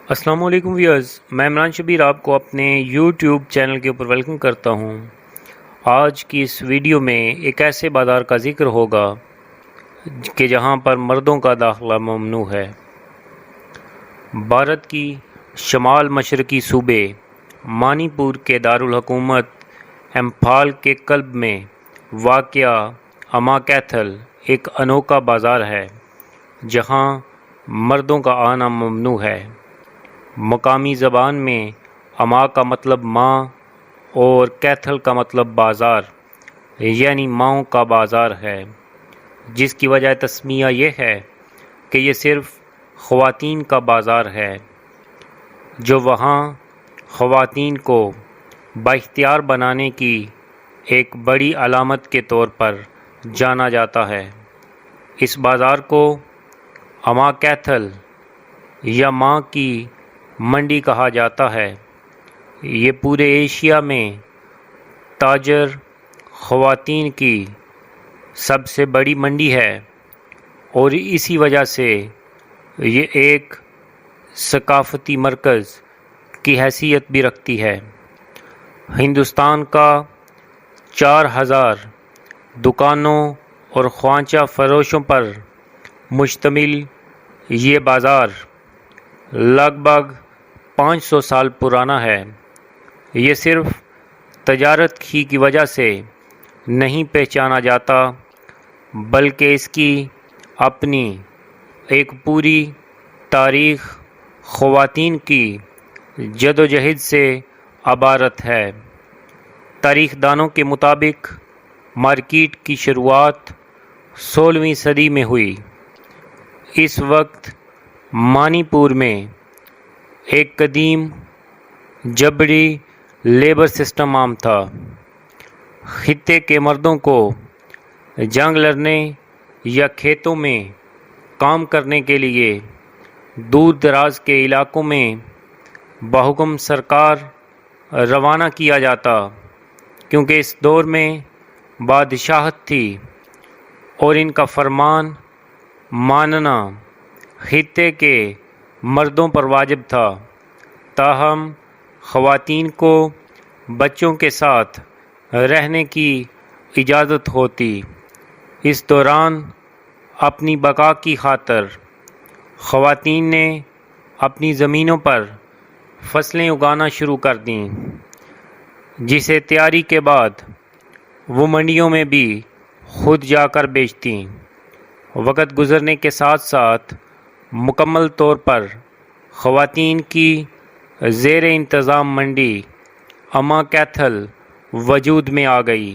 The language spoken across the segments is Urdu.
السلام علیکم ویورز، میں عمران شبیر آپ کو اپنے یوٹیوب چینل کے اوپر ویلکم کرتا ہوں۔ آج کی اس ویڈیو میں ایک ایسے بازار کا ذکر ہوگا کہ جہاں پر مردوں کا داخلہ ممنوع ہے۔ بھارت کی شمال مشرقی صوبے منی پور کے دارالحکومت امپھال کے قلب میں واقع اما کیتھل ایک انوکھا بازار ہے جہاں مردوں کا آنا ممنوع ہے۔ مقامی زبان میں اما کا مطلب ماں اور کیتھل کا مطلب بازار یعنی ماؤں کا بازار ہے، جس کی وجہ تسمیہ یہ ہے کہ یہ صرف خواتین کا بازار ہے، جو وہاں خواتین کو بااختیار بنانے کی ایک بڑی علامت کے طور پر جانا جاتا ہے۔ اس بازار کو اما کیتھل یا ماں کی منڈی کہا جاتا ہے۔ یہ پورے ایشیا میں تاجر خواتین کی سب سے بڑی منڈی ہے اور اسی وجہ سے یہ ایک ثقافتی مرکز کی حیثیت بھی رکھتی ہے۔ ہندوستان کا 4000 دکانوں اور خوانچہ فروشوں پر مشتمل یہ بازار لگ بھگ 500 سال پرانا ہے۔ یہ صرف تجارت ہی کی وجہ سے نہیں پہچانا جاتا، بلکہ اس کی اپنی ایک پوری تاریخ خواتین کی جدوجہد سے عبارت ہے۔ تاریخ دانوں کے مطابق مارکیٹ کی شروعات 16ویں صدی میں ہوئی۔ اس وقت منی پور میں ایک قدیم جبری لیبر سسٹم عام تھا۔ خطے کے مردوں کو جنگ لڑنے یا کھیتوں میں کام کرنے کے لیے دور دراز کے علاقوں میں بحکم سرکار روانہ کیا جاتا، کیونکہ اس دور میں بادشاہت تھی اور ان کا فرمان ماننا خطے کے مردوں پر واجب تھا۔ تاہم خواتین کو بچوں کے ساتھ رہنے کی اجازت ہوتی۔ اس دوران اپنی بقا کی خاطر خواتین نے اپنی زمینوں پر فصلیں اگانا شروع کر دیں، جسے تیاری کے بعد وہ منڈیوں میں بھی خود جا کر بیچتیں۔ وقت گزرنے کے ساتھ ساتھ مکمل طور پر خواتین کی زیر انتظام منڈی اما کیتھل وجود میں آ گئی۔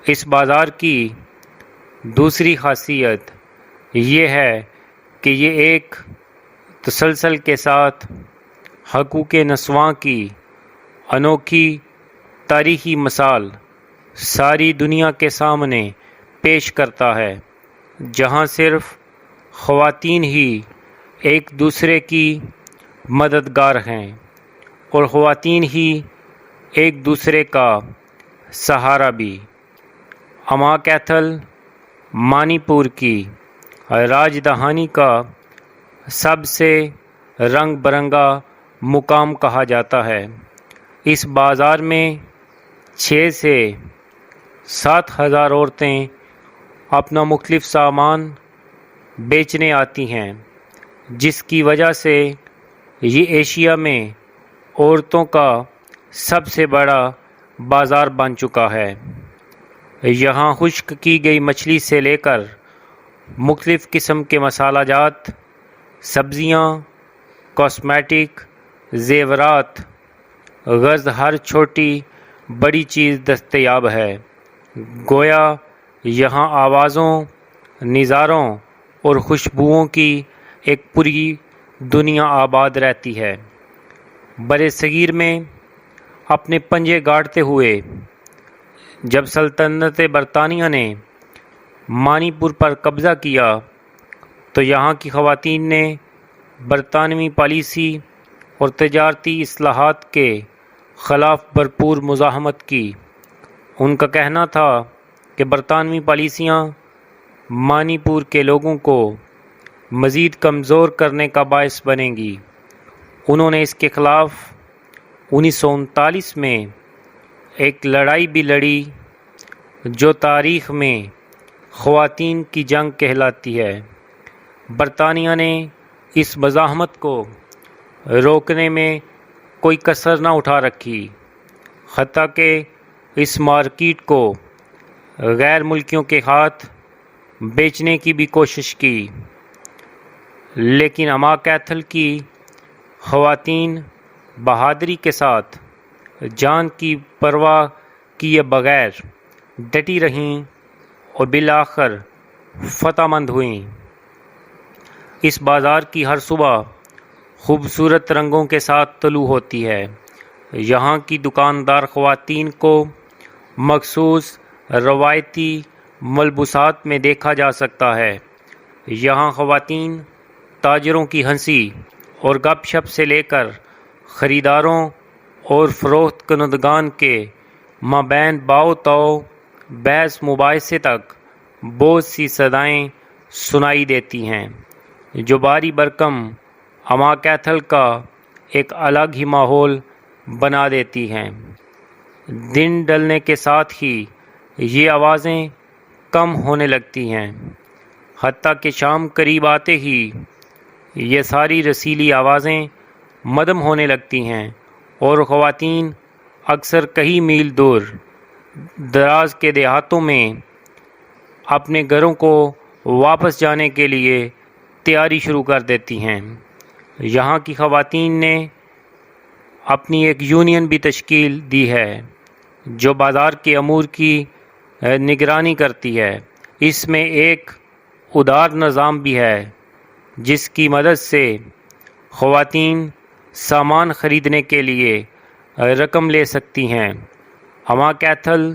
اس بازار کی دوسری خاصیت یہ ہے کہ یہ ایک تسلسل کے ساتھ حقوق نسواں کی انوکھی تاریخی مثال ساری دنیا کے سامنے پیش کرتا ہے، جہاں صرف خواتین ہی ایک دوسرے کی مددگار ہیں اور خواتین ہی ایک دوسرے کا سہارا بھی۔ اما کیتھل منی پور کی راجدھانی کا سب سے رنگ برنگا مقام کہا جاتا ہے۔ اس بازار میں 6 سے 7 ہزار عورتیں اپنا مختلف سامان بیچنے آتی ہیں، جس کی وجہ سے یہ ایشیا میں عورتوں کا سب سے بڑا بازار بن چکا ہے۔ یہاں خشک کی گئی مچھلی سے لے کر مختلف قسم کے مسالہ جات، سبزیاں، کاسمیٹک، زیورات غرض ہر چھوٹی بڑی چیز دستیاب ہے۔ گویا یہاں آوازوں، نظاروں اور خوشبوؤں کی ایک پوری دنیا آباد رہتی ہے۔ برِ صغیر میں اپنے پنجے گاڑتے ہوئے جب سلطنت برطانیہ نے منی پور پر قبضہ کیا تو یہاں کی خواتین نے برطانوی پالیسی اور تجارتی اصلاحات کے خلاف بھرپور مزاحمت کی۔ ان کا کہنا تھا کہ برطانوی پالیسیاں منی پور کے لوگوں کو مزید کمزور کرنے کا باعث بنے گی انہوں نے اس کے خلاف 1939 میں ایک لڑائی بھی لڑی جو تاریخ میں خواتین کی جنگ کہلاتی ہے۔ برطانیہ نے اس مزاحمت کو روکنے میں کوئی کسر نہ اٹھا رکھی، حتیٰ کہ اس مارکیٹ کو غیر ملکیوں کے ہاتھ بیچنے کی بھی کوشش کی، لیکن اما کیتھل کی خواتین بہادری کے ساتھ جان کی پرواہ کیے بغیر ڈٹی رہیں اور بالآخر فتح مند ہوئیں۔ اس بازار کی ہر صبح خوبصورت رنگوں کے ساتھ طلوع ہوتی ہے۔ یہاں کی دکاندار خواتین کو مخصوص روایتی ملبوسات میں دیکھا جا سکتا ہے۔ یہاں خواتین تاجروں کی ہنسی اور گپ شپ سے لے کر خریداروں اور فروخت کنندگان کے مابین باؤ تاؤ بحث مباحثے تک بہت سی صدائیں سنائی دیتی ہیں، جو باری برکم اما کیتھل کا ایک الگ ہی ماحول بنا دیتی ہیں۔ دن ڈھلنے کے ساتھ ہی یہ آوازیں کم ہونے لگتی ہیں، حتیٰ کہ شام قریب آتے ہی یہ ساری رسیلی آوازیں مدھم ہونے لگتی ہیں اور خواتین اکثر کئی میل دور دراز کے دیہاتوں میں اپنے گھروں کو واپس جانے کے لیے تیاری شروع کر دیتی ہیں۔ یہاں کی خواتین نے اپنی ایک یونین بھی تشکیل دی ہے جو بازار کے امور کی نگرانی کرتی ہے۔ اس میں ایک ادار نظام بھی ہے جس کی مدد سے خواتین سامان خریدنے کے لیے رقم لے سکتی ہیں۔ اما کیتھل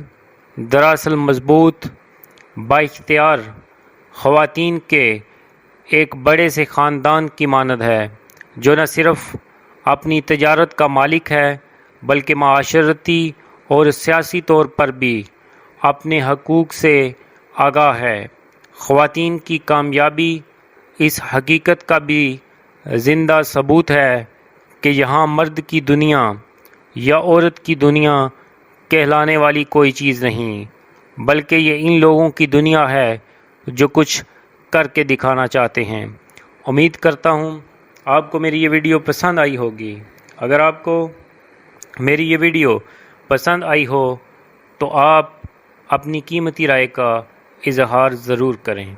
دراصل مضبوط، بااختیار خواتین کے ایک بڑے سے خاندان کی مانند ہے جو نہ صرف اپنی تجارت کا مالک ہے بلکہ معاشرتی اور سیاسی طور پر بھی اپنے حقوق سے آگاہ ہے۔ خواتین کی کامیابی اس حقیقت کا بھی زندہ ثبوت ہے کہ یہاں مرد کی دنیا یا عورت کی دنیا کہلانے والی کوئی چیز نہیں، بلکہ یہ ان لوگوں کی دنیا ہے جو کچھ کر کے دکھانا چاہتے ہیں۔ امید کرتا ہوں آپ کو میری یہ ویڈیو پسند آئی ہوگی۔ اگر آپ کو میری یہ ویڈیو پسند آئی ہو تو آپ اپنی قیمتی رائے کا اظہار ضرور کریں۔